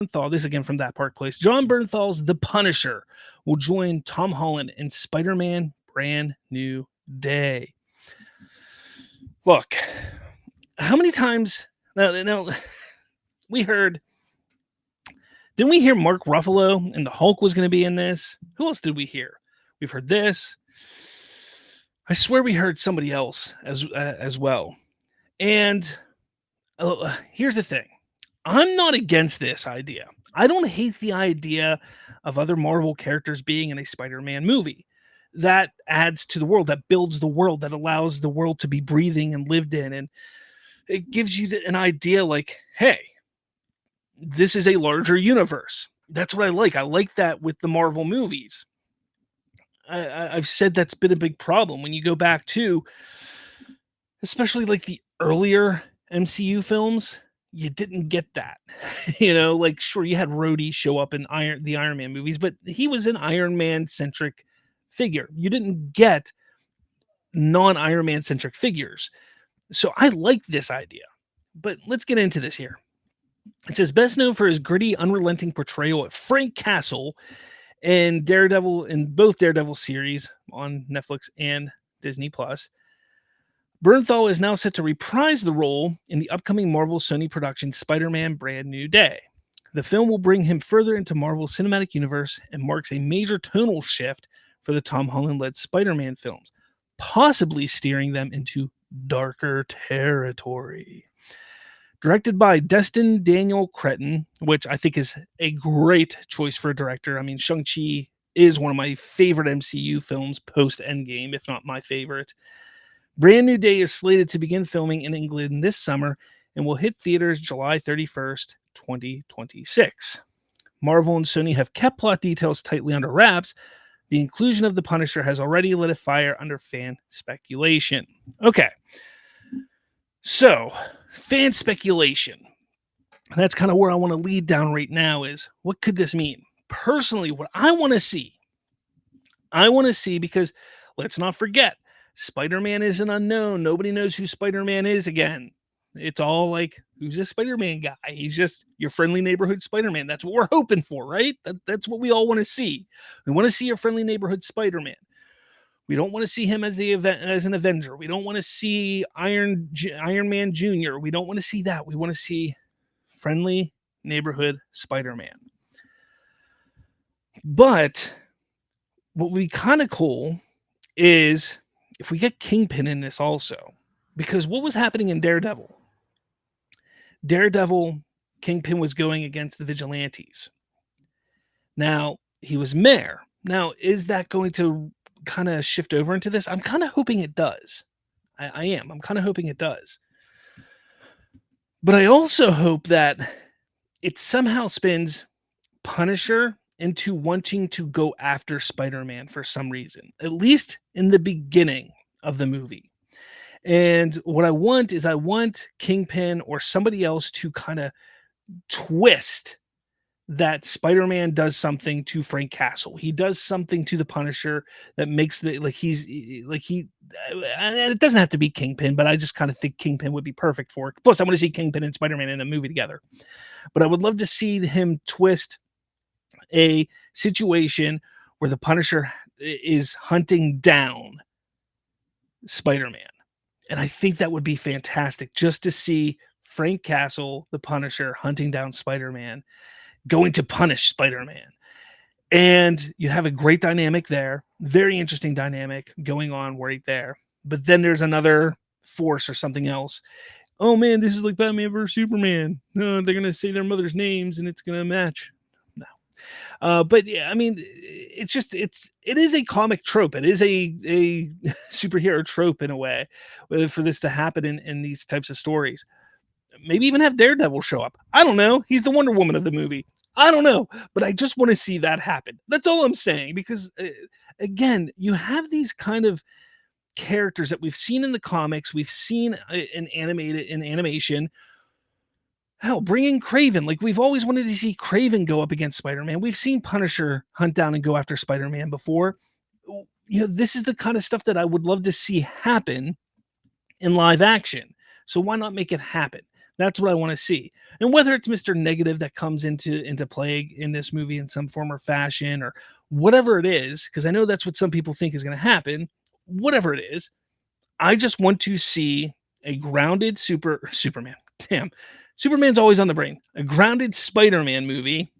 Bernthal, this again from That Park Place. John Bernthal's The Punisher will join Tom Holland in Spider-Man Brand New Day. Look, how many times now we heard, didn't we hear Mark Ruffalo and the Hulk was going to be in this? Who else did we hear? We've heard this. I swear we heard somebody else as well. And here's the thing. I'm not against this idea. I don't hate the idea of other Marvel characters being in a Spider-Man movie. That adds to the world, that builds the world, that allows the world to be breathing and lived in. And it gives you an idea like, hey, this is a larger universe. That's what I like. I like that with the Marvel movies. I've said that's been a big problem when you go back to, especially like the earlier MCU films, you didn't get that. Like sure, you had Rhodey show up in the Iron Man movies, but he was an Iron Man centric figure. You didn't get non-Iron Man centric figures. So I like this idea. But let's get into this here. It says best known for his gritty, unrelenting portrayal of Frank Castle in both Daredevil series on Netflix and Disney Plus. Bernthal is now set to reprise the role in the upcoming Marvel Sony production Spider-Man Brand New Day. The film will bring him further into Marvel's cinematic universe and marks a major tonal shift for the Tom Holland-led Spider-Man films, possibly steering them into darker territory. Directed by Destin Daniel Cretton, which I think is a great choice for a director. I mean, Shang-Chi is one of my favorite MCU films post-Endgame, if not my favorite. Brand New Day is slated to begin filming in England this summer and will hit theaters July 31st, 2026. Marvel and Sony have kept plot details tightly under wraps. The inclusion of the Punisher has already lit a fire under fan speculation. Okay. So, fan speculation. That's kind of where I want to lead down right now is, what could this mean? Personally, what I want to see, because let's not forget, Spider-Man is an unknown. Nobody knows who Spider-Man is again. It's all like, who's this Spider-Man guy? He's just your friendly neighborhood Spider-Man. That's what we're hoping for, right? That's what we all want to see. We want to see your friendly neighborhood Spider-Man. We don't want to see him as an Avenger. We don't want to see Iron Man Jr. We don't want to see that. We want to see friendly neighborhood Spider-Man. But what would be kind of cool is if we get Kingpin in this also. Because what was happening in Daredevil? Kingpin was going against the vigilantes. Now, he was mayor. Now, is that going to kind of shift over into this? I'm kind of hoping it does. I am. I'm kind of hoping it does. But I also hope that it somehow spins Punisher into wanting to go after Spider-Man for some reason, at least in the beginning of the movie. And what I want Kingpin or somebody else to kind of twist that Spider-Man does something to Frank Castle. He does something to the Punisher that makes it doesn't have to be Kingpin, but I just kind of think Kingpin would be perfect for it. Plus, I want to see Kingpin and Spider-Man in a movie together. But I would love to see him twist a situation where the Punisher is hunting down Spider-Man. And I think that would be fantastic just to see Frank Castle, the Punisher, hunting down Spider-Man, going to punish Spider-Man. And you have a great dynamic there. Very interesting dynamic going on right there. But then there's another force or something else. Oh man, this is like Batman versus Superman. No, they're going to say their mother's names and it's going to match. No. But yeah, I mean, it is a comic trope. It is a superhero trope in a way for this to happen in these types of stories. Maybe even have Daredevil show up. I don't know. He's the Wonder Woman of the movie. I don't know. But I just want to see that happen. That's all I'm saying. Because, again, you have these kind of characters that we've seen in the comics. We've seen in animation. Hell, bring in Kraven. Like, we've always wanted to see Kraven go up against Spider-Man. We've seen Punisher hunt down and go after Spider-Man before. This is the kind of stuff that I would love to see happen in live action. So why not make it happen? That's what I want to see. And whether it's Mr. Negative that comes into play in this movie in some form or fashion, or whatever it is, because I know that's what some people think is going to happen. Whatever it is, I just want to see a grounded Superman. Damn, Superman's always on the brain. A grounded Spider-Man movie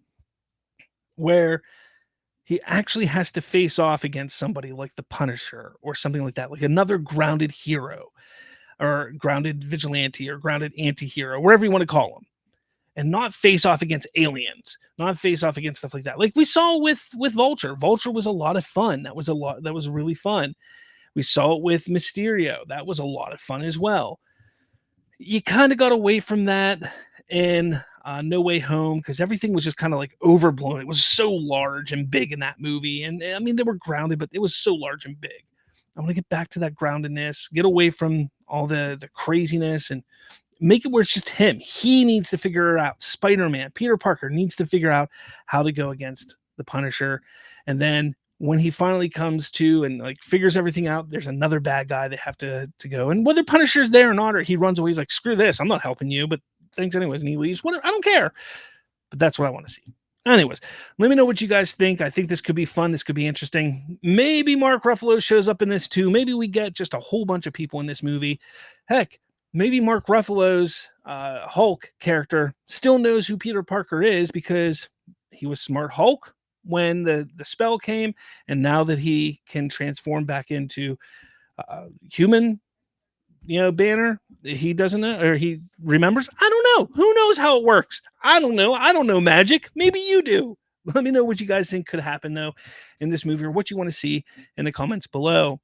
where he actually has to face off against somebody like the Punisher or something like that, like another grounded hero or grounded vigilante or grounded anti-hero, whatever you want to call him, and not face off against aliens, not face off against stuff like that. Like we saw with Vulture. Vulture was a lot of fun. That was really fun. We saw it with Mysterio. That was a lot of fun as well. You kind of got away from that in No Way Home because everything was just kind of like overblown. It was so large and big in that movie, and I mean they were grounded, but it was so large and big. I want to get back to that groundedness, get away from all the craziness, and make it where it's just him. He needs to figure it out. Spider-Man, Peter Parker needs to figure out how to go against the Punisher, and then when he finally comes to and like figures everything out, there's another bad guy they have to go. And whether Punisher's there or not, or he runs away, he's like, screw this, I'm not helping you, but thanks anyways, and he leaves. Whatever, I don't care. But that's what I want to see. Anyways, let me know what you guys think. I think this could be fun. This could be interesting. Maybe Mark Ruffalo shows up in this too. Maybe we get just a whole bunch of people in this movie. Heck, maybe Mark Ruffalo's Hulk character still knows who Peter Parker is because he was Smart Hulk when the spell came, and now that he can transform back into human, Banner, he doesn't know, or he remembers. I don't know. Who knows how it works? I don't know. I don't know magic. Maybe you do. Let me know what you guys think could happen though in this movie, or what you want to see in the comments below.